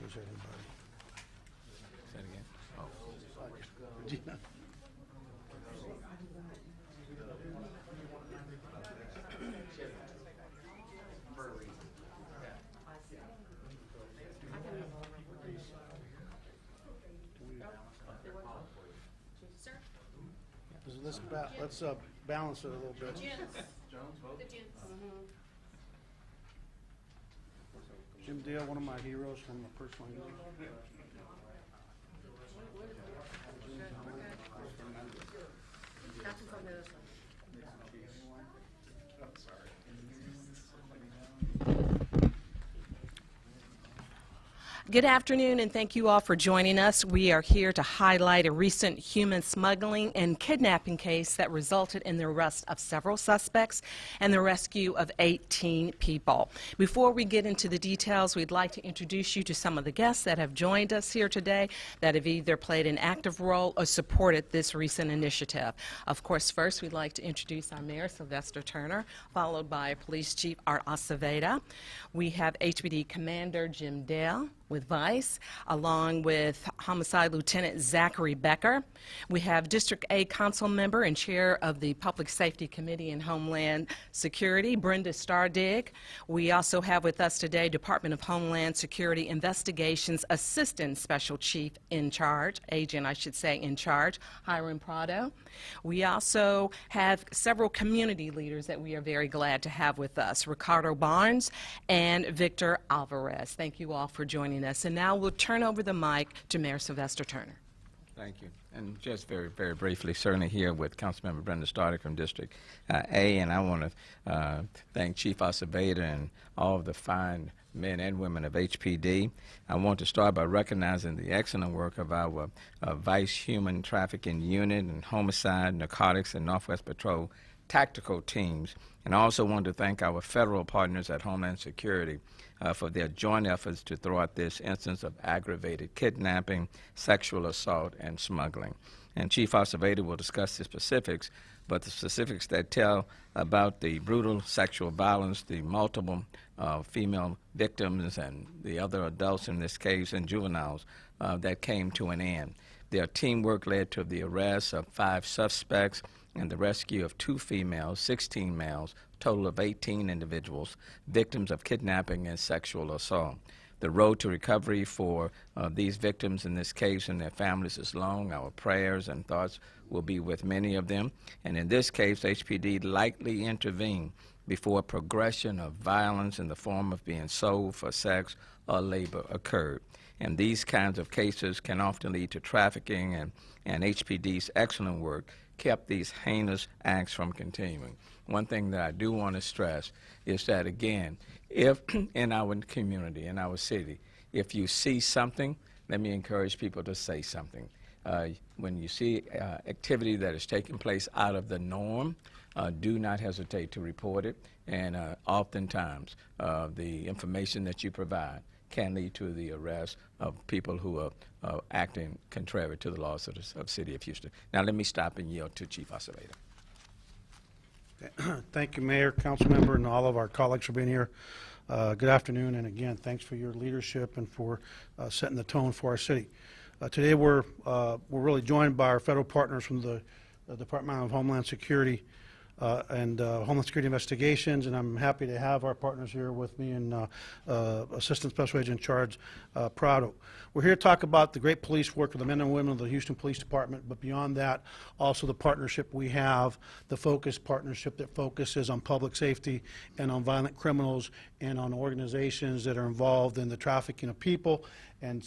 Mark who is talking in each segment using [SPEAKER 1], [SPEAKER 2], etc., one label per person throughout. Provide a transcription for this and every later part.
[SPEAKER 1] Was there anybody?
[SPEAKER 2] Say it again. Oh.
[SPEAKER 1] Regina? Let's balance it a little bit. Jim Dale, one of my heroes from the personal injury.
[SPEAKER 3] Good afternoon, and thank you all for joining us. We are here to highlight a recent human smuggling and kidnapping case that resulted in the arrest of several suspects and the rescue of 18 people. Before we get into the details, we'd like to introduce you to some of the guests that have joined us here today that have either played an active role or supported this recent initiative. Of course, first we'd like to introduce our Mayor, Sylvester Turner, followed by Police Chief Art Acevedo. We have HPD Commander Jim Dale with Vice, along with Homicide Lieutenant Zachary Becker. We have District A Council Member and Chair of the Public Safety Committee and Homeland Security, Brenda Stardig. We also have with us today Department of Homeland Security Investigations Assistant Special Chief in charge, Agent I should say in charge, Hiram Prado. We also have several community leaders that we are very glad to have with us, Ricardo Barnes and Victor Alvarez. Thank you all for joining us. And now we'll turn over the mic to Mayor Sylvester Turner.
[SPEAKER 2] Thank you. And just very, very briefly, certainly here with Councilmember Brenda Stardick from District A, and I want to thank Chief Acevedo and all of the fine men and women of HPD. I want to start by recognizing the excellent work of our Vice Human Trafficking Unit and Homicide, Narcotics, and Northwest Patrol tactical teams. And I also want to thank our federal partners at Homeland Security for their joint efforts to throw out this instance of aggravated kidnapping, sexual assault, and smuggling. And Chief Acevedo will discuss the specifics, but the specifics that tell about the brutal sexual violence, the multiple female victims, and the other adults in this case, and juveniles that came to an end. Their teamwork led to the arrest of 5 suspects and the rescue of 2 females, 16 males, total of 18 individuals, victims of kidnapping and sexual assault. The road to recovery for these victims in this case and their families is long. Our prayers and thoughts will be with many of them. And in this case, HPD likely intervened before progression of violence in the form of being sold for sex or labor occurred. And these kinds of cases can often lead to trafficking, and HPD's excellent work kept these heinous acts from continuing. One thing that I do want to stress is that, again, if in our community, in our city, if you see something, let me encourage people to say something. When you see activity that is taking place out of the norm, do not hesitate to report it, and oftentimes the information that you provide can lead to the arrest of people who are acting contrary to the laws of the city of Houston. Now let me stop and yield to Chief Acevedo.
[SPEAKER 1] Thank you, Mayor, Council Member, and all of our colleagues for being here. Good afternoon, and again, thanks for your leadership and for setting the tone for our city. Today we're really joined by our federal partners from the Department of Homeland Security and Homeland Security Investigations, and I'm happy to have our partners here with me and Assistant Special Agent in Charge, Prado. We're here to talk about the great police work of the men and women of the Houston Police Department, but beyond that, also the partnership we have, the focused partnership that focuses on public safety and on violent criminals and on organizations that are involved in the trafficking of people, and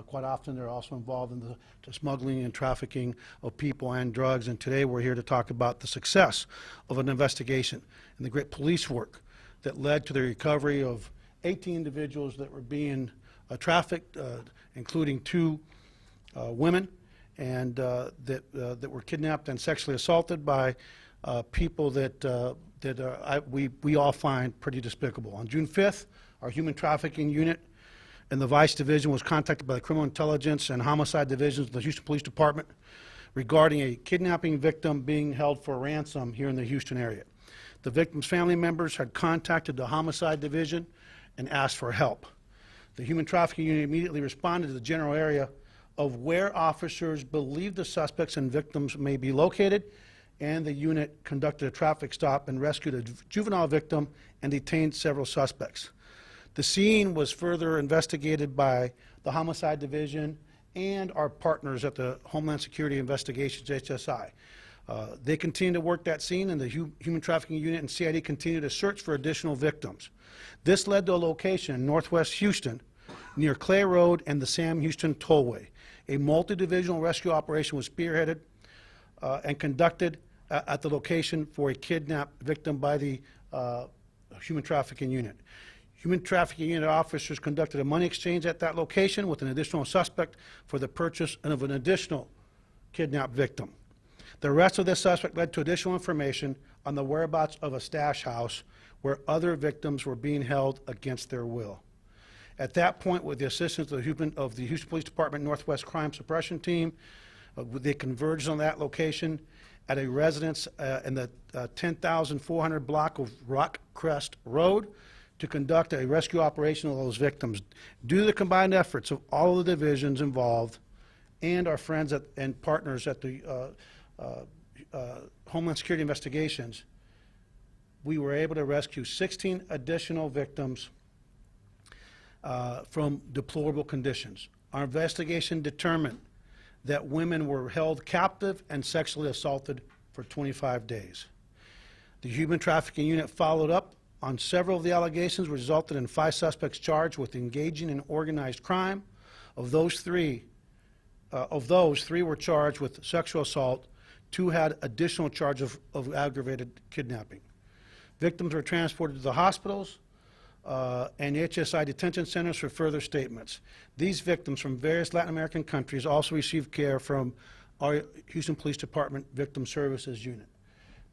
[SPEAKER 1] quite often they're also involved in the smuggling and trafficking of people and drugs. And today we're here to talk about the success of an investigation and the great police work that led to the recovery of 18 individuals that were being trafficked, including 2 women, and that were kidnapped and sexually assaulted by people that we all find pretty despicable. On June 5th, our Human Trafficking Unit and the Vice Division was contacted by the Criminal Intelligence and Homicide Divisions of the Houston Police Department regarding a kidnapping victim being held for ransom here in the Houston area. The victim's family members had contacted the Homicide Division and asked for help. The human trafficking unit immediately responded to the general area of where officers believed the suspects and victims may be located, and the unit conducted a traffic stop and rescued a juvenile victim and detained several suspects. The scene was further investigated by the Homicide Division and our partners at the Homeland Security Investigations, HSI. They continue to work that scene, and the Human Trafficking Unit and CID continue to search for additional victims. This led to a location in northwest Houston near Clay Road and the Sam Houston Tollway. A multi-divisional rescue operation was spearheaded and conducted at the location for a kidnapped victim by the Human Trafficking Unit. Human Trafficking Unit officers conducted a money exchange at that location with an additional suspect for the purchase of an additional kidnapped victim. The arrest of this suspect led to additional information on the whereabouts of a stash house where other victims were being held against their will. At that point, with the assistance of the Houston Police Department Northwest Crime Suppression Team, they converged on that location at a residence in the 10,400 block of Rock Crest Road to conduct a rescue operation of those victims. Due to the combined efforts of all of the divisions involved and our friends and partners at the Homeland Security Investigations, we were able to rescue 16 additional victims from deplorable conditions. Our investigation determined that women were held captive and sexually assaulted for 25 days. The Human Trafficking Unit followed up on several of the allegations, resulted in 5 suspects charged with engaging in organized crime. Of those, 3 were charged with sexual assault. 2 had additional charges of aggravated kidnapping. Victims were transported to the hospitals and HSI detention centers for further statements. These victims from various Latin American countries also received care from our Houston Police Department Victim Services Unit.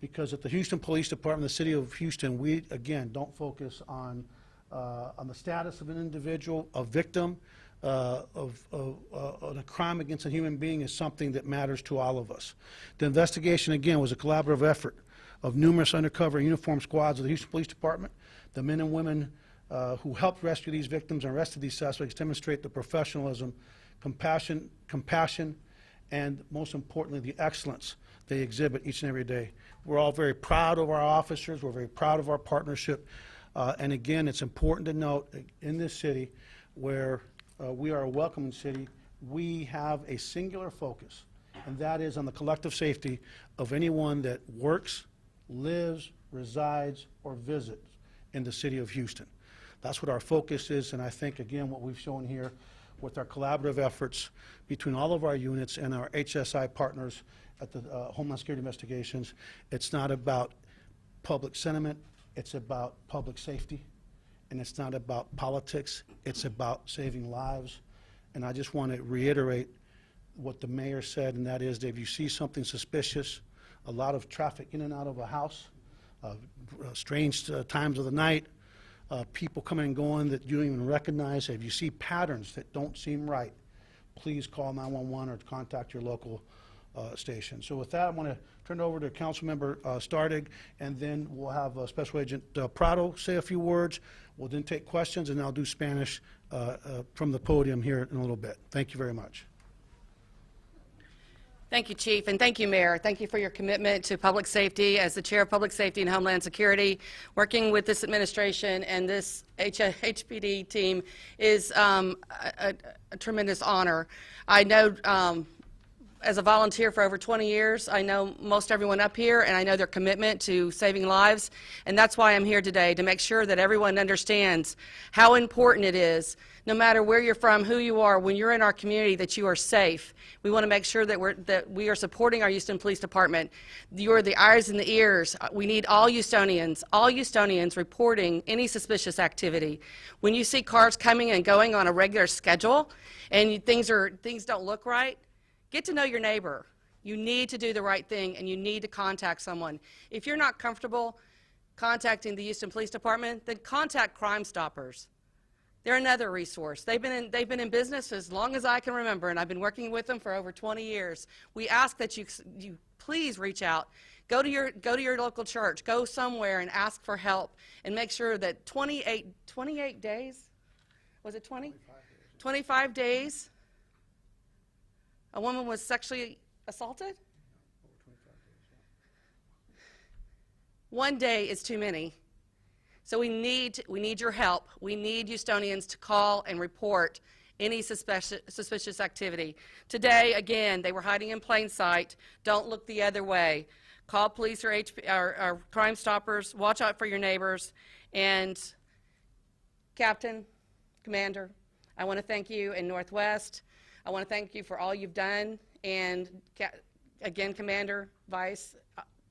[SPEAKER 1] Because at the Houston Police Department, the City of Houston, we, again, don't focus on the status of an individual. A victim of a crime against a human being is something that matters to all of us. The investigation, again, was a collaborative effort of numerous undercover uniformed squads of the Houston Police Department. The men and women who helped rescue these victims and arrested these suspects demonstrate the professionalism, compassion, and most importantly, the excellence they exhibit each and every day. We're all very proud of our officers. We're very proud of our partnership. And again, it's important to note in this city where we are a welcoming city, we have a singular focus, and that is on the collective safety of anyone that works, lives, resides, or visits in the city of Houston. That's what our focus is, and I think, again, what we've shown here with our collaborative efforts between all of our units and our HSI partners at the Homeland Security Investigations, it's not about public sentiment, it's about public safety, and it's not about politics, it's about saving lives. And I just want to reiterate what the mayor said, and that is that if you see something suspicious, a lot of traffic in and out of a house, strange times of the night, people coming and going that you don't even recognize. If you see patterns that don't seem right, please call 911 or contact your local station. So with that, I'm going to turn it over to Councilmember Stardig, and then we'll have Special Agent Prado say a few words. We'll then take questions, and I'll do Spanish from the podium here in a little bit. Thank you very much.
[SPEAKER 4] Thank you, Chief, and thank you, Mayor. Thank you for your commitment to public safety. As the Chair of Public Safety and Homeland Security, working with this administration and this HPD team is a tremendous honor. I know as a volunteer for over 20 years, I know most everyone up here, and I know their commitment to saving lives, and that's why I'm here today, to make sure that everyone understands how important it is, no matter where you're from, who you are, when you're in our community, that you are safe. We want to make sure that we are supporting our Houston Police Department. You are the eyes and the ears. We need all Houstonians reporting any suspicious activity. When you see cars coming and going on a regular schedule, and things don't look right, get to know your neighbor. You need to do the right thing, and you need to contact someone. If you're not comfortable contacting the Houston Police Department, then contact Crime Stoppers. They're another resource. They've been in business as long as I can remember, and I've been working with them for over 20 years. We ask that you please reach out. Go to your local church. Go somewhere and ask for help, and make sure that 28 days. was it 20? 25 days. A woman was sexually assaulted? One day is too many. So we need your help. We need Houstonians to call and report any suspicious activity. Today, again, they were hiding in plain sight. Don't look the other way. Call police or Crime Stoppers. Watch out for your neighbors. And Captain, Commander, I want to thank you in Northwest. I want to thank you for all you've done. And again, Commander, Vice,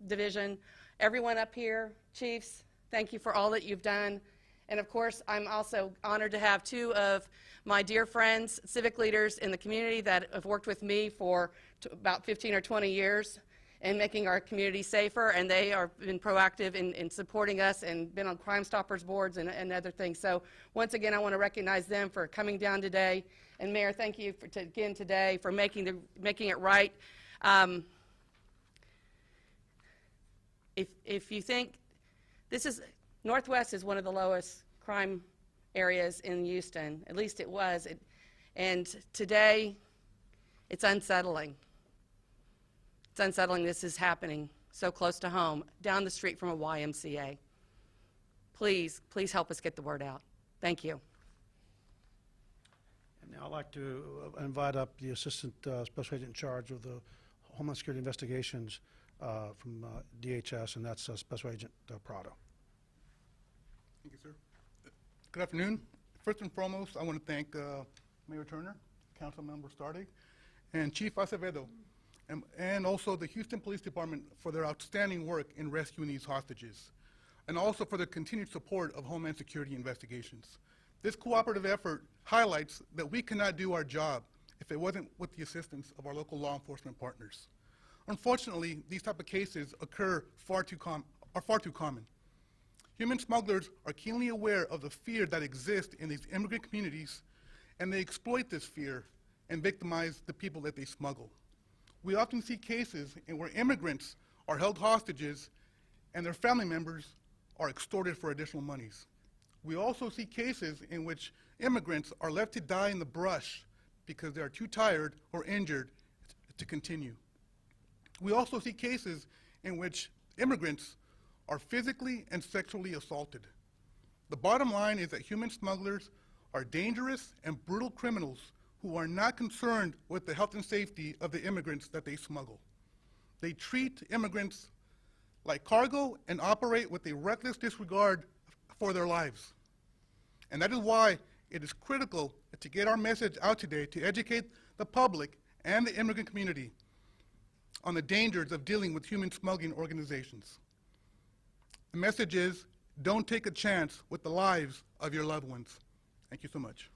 [SPEAKER 4] Division, everyone up here, Chiefs, thank you for all that you've done. And of course, I'm also honored to have two of my dear friends, civic leaders in the community that have worked with me for about 15 or 20 years in making our community safer, and they have been proactive in supporting us and been on Crime Stoppers boards and other things. So once again, I want to recognize them for coming down today. And Mayor, thank you again today for making it right. If you think Northwest is one of the lowest crime areas in Houston, at least it was, and today it's unsettling. It's unsettling this is happening so close to home, down the street from a YMCA. Please, please help us get the word out. Thank you.
[SPEAKER 1] And now I'd like to invite up the Assistant Special Agent in charge of the Homeland Security Investigations from DHS, and that's Special Agent Prado.
[SPEAKER 5] Thank you, sir. Good afternoon. First and foremost, I want to thank Mayor Turner, Councilmember Stardig, and Chief Acevedo, and also the Houston Police Department for their outstanding work in rescuing these hostages, and also for their continued support of Homeland Security investigations. This cooperative effort highlights that we cannot do our job if it wasn't with the assistance of our local law enforcement partners. Unfortunately, these type of cases are far too common. Human smugglers are keenly aware of the fear that exists in these immigrant communities, and they exploit this fear and victimize the people that they smuggle. We often see cases where immigrants are held hostages and their family members are extorted for additional monies. We also see cases in which immigrants are left to die in the brush because they are too tired or injured to continue. We also see cases in which immigrants are physically and sexually assaulted. The bottom line is that human smugglers are dangerous and brutal criminals who are not concerned with the health and safety of the immigrants that they smuggle. They treat immigrants like cargo and operate with a reckless disregard for their lives. And that is why it is critical to get our message out today to educate the public and the immigrant community on the dangers of dealing with human smuggling organizations. The message is, don't take a chance with the lives of your loved ones. Thank you so much.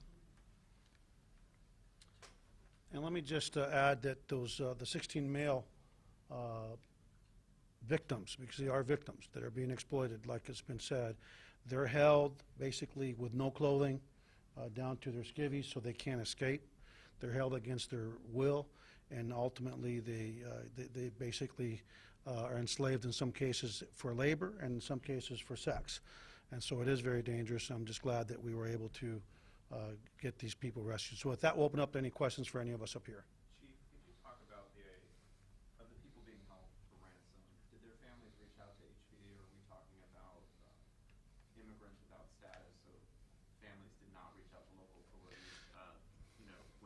[SPEAKER 1] And let me just add that those the 16 male victims, because they are victims that are being exploited, like it's been said, they're held basically with no clothing down to their skivvies, so they can't escape. They're held against their will, and ultimately they basically are enslaved in some cases for labor and in some cases for sex. And so it is very dangerous. I'm just glad that we were able to get these people rescued. So with that, we'll open up to any questions for any of us up here.
[SPEAKER 6] Chief, could you talk about of the people being held for ransom? Did their families reach out to HPD, or are we talking about immigrants without status, so families did not reach out to local authorities,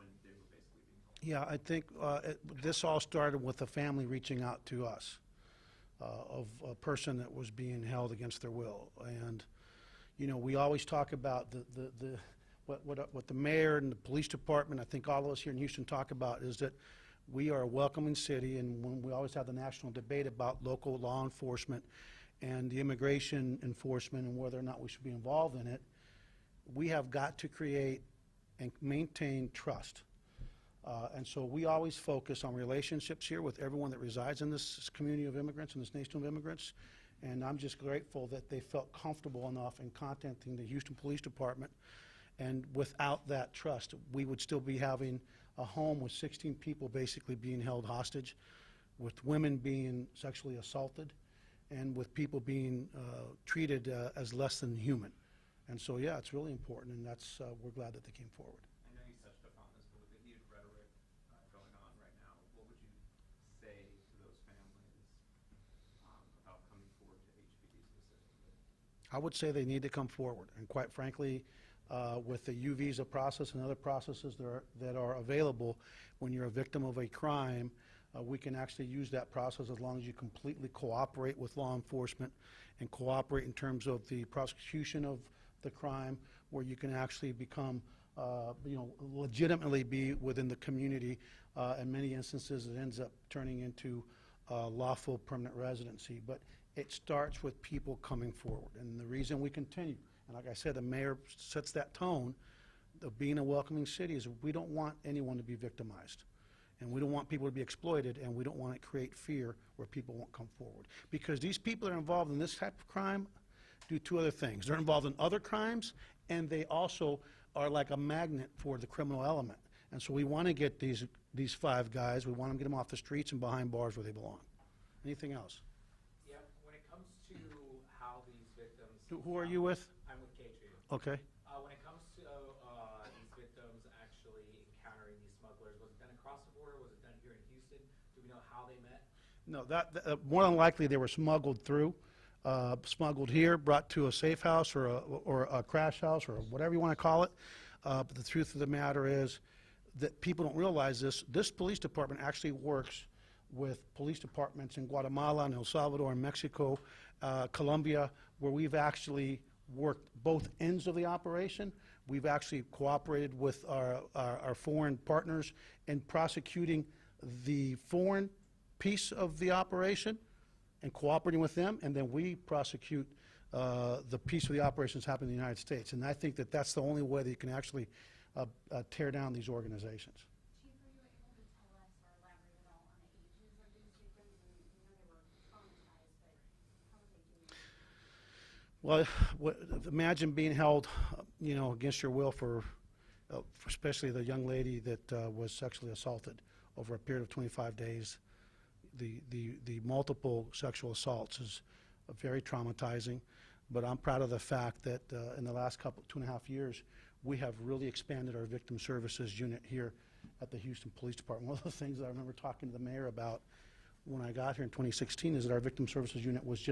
[SPEAKER 6] when they were basically being held?
[SPEAKER 1] Yeah, I think this all started with a family reaching out to us of a person that was being held against their will. And, we always talk about what the mayor and the police department, I think all of us here in Houston talk about, is that we are a welcoming city, and when we always have the national debate about local law enforcement and the immigration enforcement and whether or not we should be involved in it, we have got to create and maintain trust. And so we always focus on relationships here with everyone that resides in this community of immigrants, in this nation of immigrants. And I'm just grateful that they felt comfortable enough in contacting the Houston Police Department. And without that trust, we would still be having a home with 16 people basically being held hostage, with women being sexually assaulted, and with people being treated as less than human. And so, yeah, it's really important, and that's, we're glad that they came forward.
[SPEAKER 6] I know you touched upon this, but with the heated rhetoric going on right now, what would you say to those families about coming forward to HPD specifically?
[SPEAKER 1] I would say they need to come forward, and quite frankly, with the U visa process and other processes that are available, when you're a victim of a crime, we can actually use that process as long as you completely cooperate with law enforcement and cooperate in terms of the prosecution of the crime, where you can actually become, legitimately be within the community. In many instances, it ends up turning into lawful permanent residency. But it starts with people coming forward. And the reason we continue, and like I said, the mayor sets that tone of being a welcoming city, is we don't want anyone to be victimized. And we don't want people to be exploited, and we don't want to create fear where people won't come forward. Because these people that are involved in this type of crime do two other things. They're involved in other crimes, and they also are like a magnet for the criminal element. And so we want to get these 5 guys, we want to get them off the streets and behind bars where they belong. Anything else?
[SPEAKER 7] Yeah, when it comes to how these victims...
[SPEAKER 1] Who are you with?
[SPEAKER 7] I'm with K-Trade.
[SPEAKER 1] Okay.
[SPEAKER 7] When it comes to these victims actually encountering these smugglers, was it done across the border? Was it done here in Houston? Do we know how they met?
[SPEAKER 1] No, more than likely they were smuggled through, smuggled here, brought to a safe house or a crash house or whatever you want to call it. But the truth of the matter is that people don't realize this. This police department actually works with police departments in Guatemala and El Salvador and Mexico, Colombia, where we've actually worked both ends of the operation. We've actually cooperated with our foreign partners in prosecuting the foreign piece of the operation and cooperating with them, and then we prosecute the piece of the operations happening in the United States. And I think that that's the only way that you can actually tear down these organizations.
[SPEAKER 8] Chief, are you able to tell us or elaborate at all on the ages of these victims? And we know they were traumatized, but how are they doing?
[SPEAKER 1] Well, imagine being held, against your will for especially the young lady that was sexually assaulted over a period of 25 days. The multiple sexual assaults is very traumatizing, but I'm proud of the fact that in the last 2.5 years, we have really expanded our victim services unit here at the Houston Police Department. One of the things that I remember talking to the mayor about when I got here in 2016 is that our victim services unit was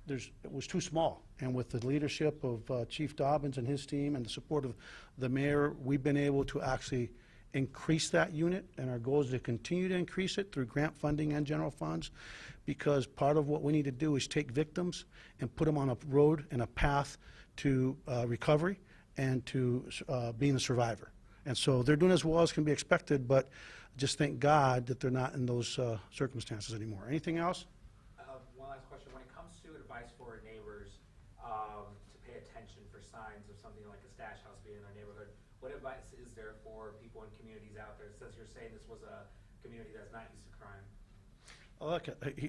[SPEAKER 1] it was too small. And with the leadership of Chief Dobbins and his team and the support of the mayor, we've been able to actually increase that unit, and our goal is to continue to increase it through grant funding and general funds, because part of what we need to do is take victims and put them on a road and a path to recovery and to being a survivor. And so they're doing as well as can be expected, but just thank God that they're not in those circumstances anymore. Anything else?
[SPEAKER 7] One last question. When it comes to advice for neighbors to pay attention for signs of something like a stash house being in their neighborhood, what advice is there for people in communities out there, since you're saying this was a community that's not used to crime?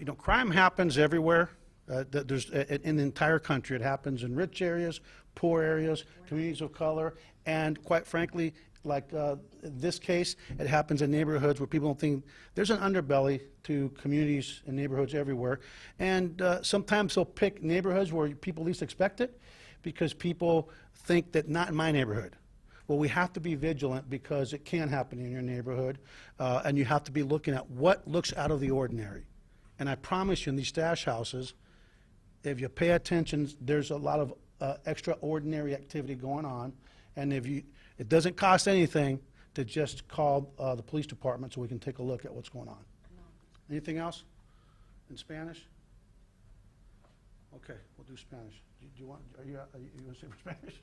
[SPEAKER 1] Look, crime happens everywhere. There's in the entire country. It happens in rich areas, poor areas, communities of color, and quite frankly, like this case, it happens in neighborhoods where people don't think. There's an underbelly to communities and neighborhoods everywhere, and sometimes they'll pick neighborhoods where people least expect it, because people think that not in my neighborhood. Well, we have to be vigilant, because it can happen in your neighborhood, and you have to be looking at what looks out of the ordinary. And I promise you, in these stash houses, if you pay attention, there's a lot of extraordinary activity going on, and it doesn't cost anything to just call the police department so we can take a look at what's going on. Anything else in Spanish? Okay, we'll do Spanish. Do you want to say for Spanish?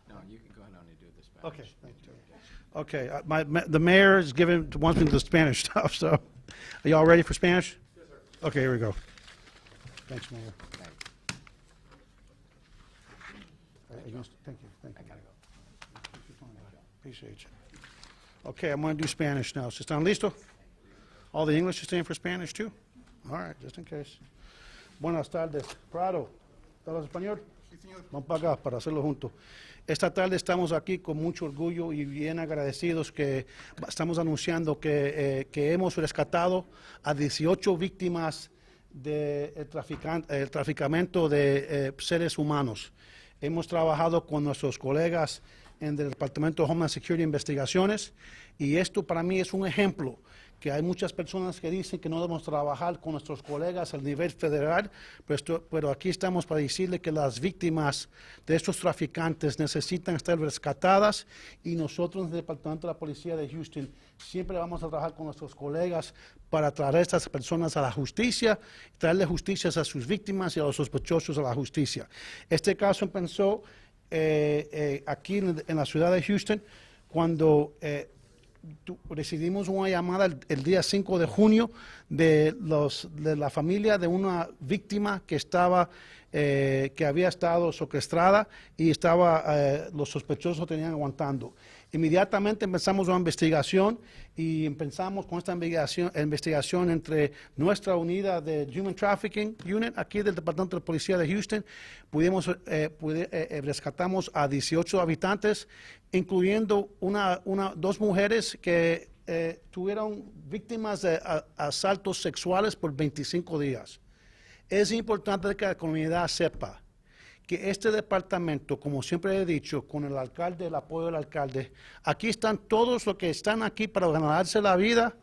[SPEAKER 2] No, you can go ahead and do the Spanish.
[SPEAKER 1] Okay, thank you. Okay, the mayor wants me to do Spanish stuff, so are y'all ready for Spanish?
[SPEAKER 7] Yes, sir.
[SPEAKER 1] Okay, here we go. Thanks, Mayor.
[SPEAKER 2] Thank
[SPEAKER 1] Thank you.
[SPEAKER 2] I gotta go.
[SPEAKER 1] Appreciate you. Okay, I'm going to do Spanish now. ¿Están listos? All the English is staying for Spanish, too? All right, just in case. Buenas tardes. Prado, ¿hablas español?
[SPEAKER 5] Sí, señor.
[SPEAKER 1] Vamos para acá para hacerlo juntos. Esta tarde estamos aquí con mucho orgullo y bien agradecidos que estamos anunciando que hemos rescatado a 18 víctimas del traficamiento de seres humanos. hemos trabajado con nuestros colegas en el Departamento de Homeland Security e Investigaciones, y esto para mí es un ejemplo que hay muchas personas que dicen que no debemos trabajar con nuestros colegas a nivel federal, pero aquí estamos para decirle que las víctimas de estos traficantes necesitan estar rescatadas, y nosotros en el Departamento de la Policía de Houston siempre vamos a trabajar con nuestros colegas para traer a estas personas a la justicia, traerle justicia a sus víctimas y a los sospechosos a la justicia. Este caso empezó aquí en la ciudad de Houston cuando recibimos una llamada el día 5 de junio de la familia de una víctima que había estado secuestrada y los sospechosos tenían aguantando. Inmediatamente empezamos una investigación y empezamos con esta investigación entre nuestra unidad de Human Trafficking Unit aquí del Departamento de Policía de Houston. Rescatamos a 18 habitantes, incluyendo dos mujeres que tuvieron víctimas de asaltos sexuales por 25 días. Es importante que la comunidad sepa que este departamento, como siempre he dicho, con el alcalde, el apoyo del alcalde, aquí están todos los que están aquí para ganarse la vida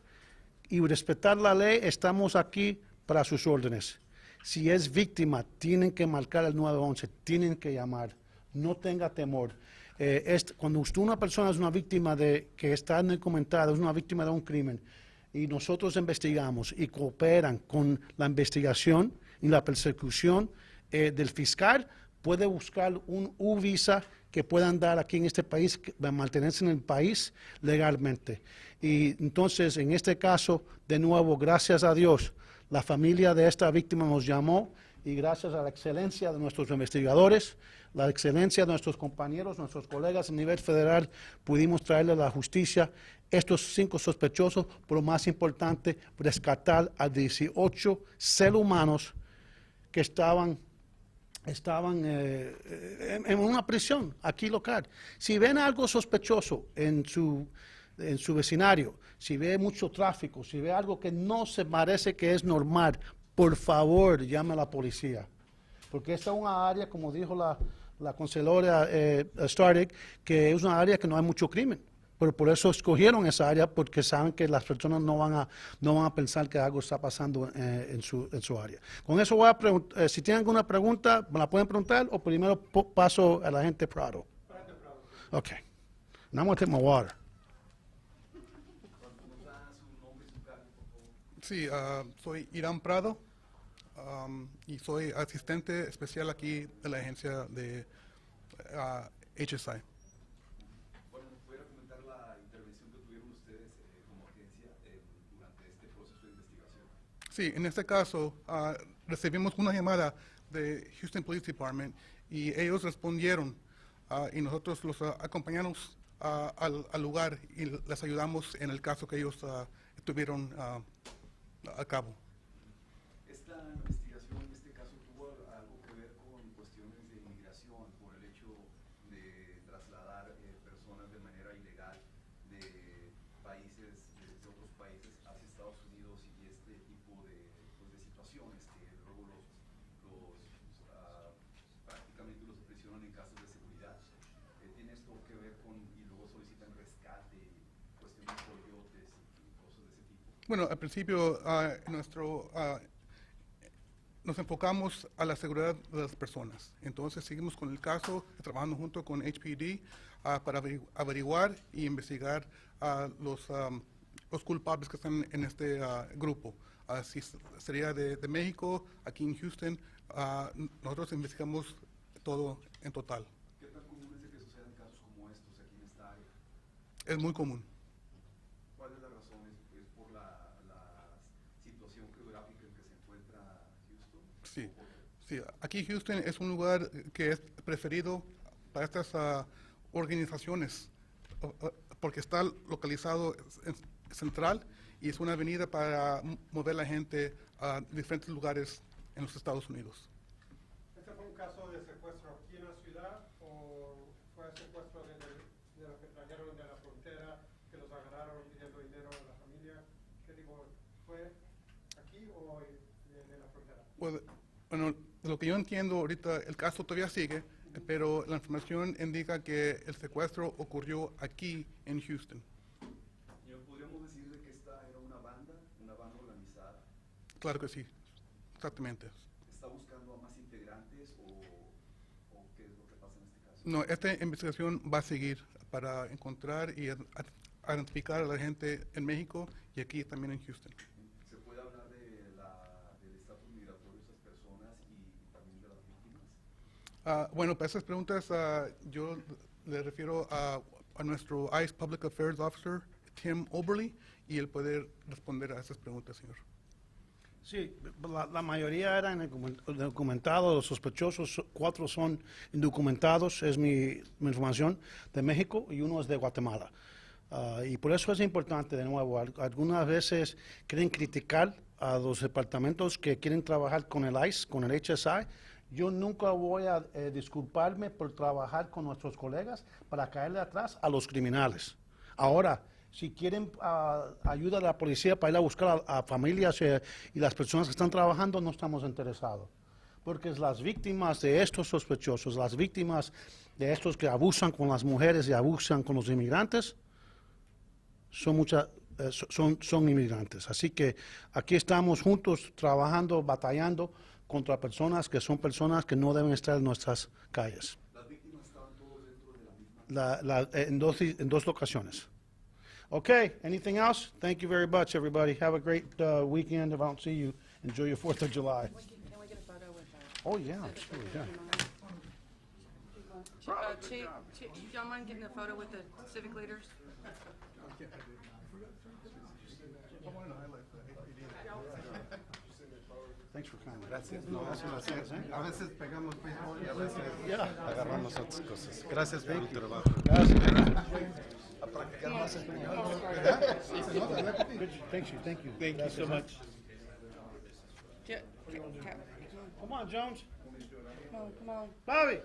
[SPEAKER 1] y respetar la ley. Estamos aquí para sus órdenes. Si es víctima, tienen que marcar el 911, tienen que llamar, no tenga temor. Cuando una persona es una víctima que está en el comentario, es una víctima de un crimen, y nosotros investigamos y cooperan con la investigación y la persecución del fiscal, puede buscar un U-Visa que puedan dar aquí en este país, mantenerse en el país legalmente. Y entonces, en este caso, de nuevo, gracias a Dios, la familia de esta víctima nos llamó, y gracias a la excelencia de nuestros investigadores, la excelencia de nuestros compañeros, nuestros colegas a nivel federal, pudimos traerle a la justicia estos 5 sospechosos, pero más importante, rescatar a 18 seres humanos que estaban en una prisión aquí local. Si ven algo sospechoso en su vecindario, si ve mucho tráfico, si ve algo que no se parece que es normal, por favor, llame a la policía. Porque esta es una área, como dijo la consejera Stardick, que es una área que no hay mucho crimen. Pero por eso escogieron esa área, porque saben que las personas no van a pensar que algo está pasando en su área. Con eso voy a preguntar, si tienen alguna pregunta, me la pueden preguntar, o primero paso a la gente Prado. Ok. Now I'm going to take my water.
[SPEAKER 5] Sí, soy Irán Prado, y soy asistente especial aquí de la agencia de HSI.
[SPEAKER 6] Bueno, ¿nos pudiera comentar la intervención que tuvieron ustedes como agencia durante este proceso de investigación?
[SPEAKER 5] Sí, en este caso recibimos una llamada de Houston Police Department y ellos respondieron, y nosotros los acompañamos al lugar y les ayudamos en el caso que ellos tuvieron a cabo.
[SPEAKER 6] ¿Esta investigación, en este caso, tuvo algo que ver con cuestiones de inmigración por el hecho de trasladar personas de manera ilegal de otros países hacia Estados Unidos, y este tipo de situaciones que luego prácticamente los aprisionan en casos de seguridad? ¿Tiene esto que ver con, y luego solicitan rescate, cuestiones de coyotes y cosas de ese tipo?
[SPEAKER 5] Bueno, al principio nos enfocamos a la seguridad de las personas. Entonces seguimos con el caso, trabajando junto con HPD para averiguar y investigar los culpables que están en este grupo. Si sería de México, aquí en Houston, nosotros investigamos todo en total.
[SPEAKER 6] ¿Qué tan común es de que sucedan casos como estos aquí en esta área?
[SPEAKER 5] Es muy común.
[SPEAKER 6] ¿Cuál es la razón? ¿Es por la situación geográfica en que se encuentra Houston?
[SPEAKER 5] Sí, sí. Aquí Houston es un lugar que es preferido para estas organizaciones, porque está localizado central y es una avenida para mover la gente a diferentes lugares en los Estados Unidos.
[SPEAKER 1] ¿Este fue un caso de secuestro aquí en la ciudad, o fue secuestro de los que trajeron de la frontera, que los agarraron pidiendo dinero a la familia? ¿Qué digo? ¿Fue aquí o de la frontera?
[SPEAKER 5] Bueno, de lo que yo entiendo ahorita, el caso todavía sigue. pero la información indica que el secuestro ocurrió aquí en Houston.
[SPEAKER 9] Señor, ¿podríamos decir de que esta era una banda organizada?
[SPEAKER 5] Claro que sí, exactamente.
[SPEAKER 9] ¿Está buscando a más integrantes o qué es lo que pasa en este caso?
[SPEAKER 5] No, esta investigación va a seguir para encontrar y identificar a la gente en México y aquí también en Houston.
[SPEAKER 9] ¿Se puede hablar del estatus migratorio de esas personas y también de las víctimas?
[SPEAKER 5] Bueno, para esas preguntas yo le refiero a nuestro ICE Public Affairs Officer, Tim Oberly, y él puede responder a esas preguntas, señor.
[SPEAKER 1] Sí, la mayoría eran documentados, los sospechosos, 4 son indocumentados, es mi información, de México y uno es de Guatemala. Y por eso es importante, de nuevo, algunas veces quieren criticar a los departamentos que quieren trabajar con el ICE, con el HSI. Yo nunca voy a disculparme por trabajar con nuestros colegas para caerle atrás a los criminales. Ahora, si quieren ayuda de la policía para ir a buscar a familias y las personas que están trabajando, no estamos interesados. Porque es las víctimas de estos sospechosos, las víctimas de estos que abusan con las mujeres y abusan con los inmigrantes, son inmigrantes. Así que aquí estamos juntos trabajando, batallando contra personas que no deben estar en nuestras calles.
[SPEAKER 9] ¿Las víctimas estaban todos dentro de la misma?
[SPEAKER 1] En dos ocasiones. Okay, anything else? Thank you very much, everybody. Have a great weekend. If I don't see you, enjoy your 4th of July.
[SPEAKER 4] Can we get a photo with
[SPEAKER 1] Oh, yeah, sure, yeah.
[SPEAKER 4] Chief, you don't mind getting a photo with the civic leaders?
[SPEAKER 1] Thanks for coming.
[SPEAKER 10] Gracias. No, gracias. A veces pegamos béisbol y a veces
[SPEAKER 1] Yeah.
[SPEAKER 10] agarramos otras cosas. Gracias por tu trabajo. A practicar más español.
[SPEAKER 1] Thank you.
[SPEAKER 10] Thank you so much.
[SPEAKER 4] Come
[SPEAKER 1] Come on, Jones.
[SPEAKER 4] on, come on.
[SPEAKER 1] Bobby.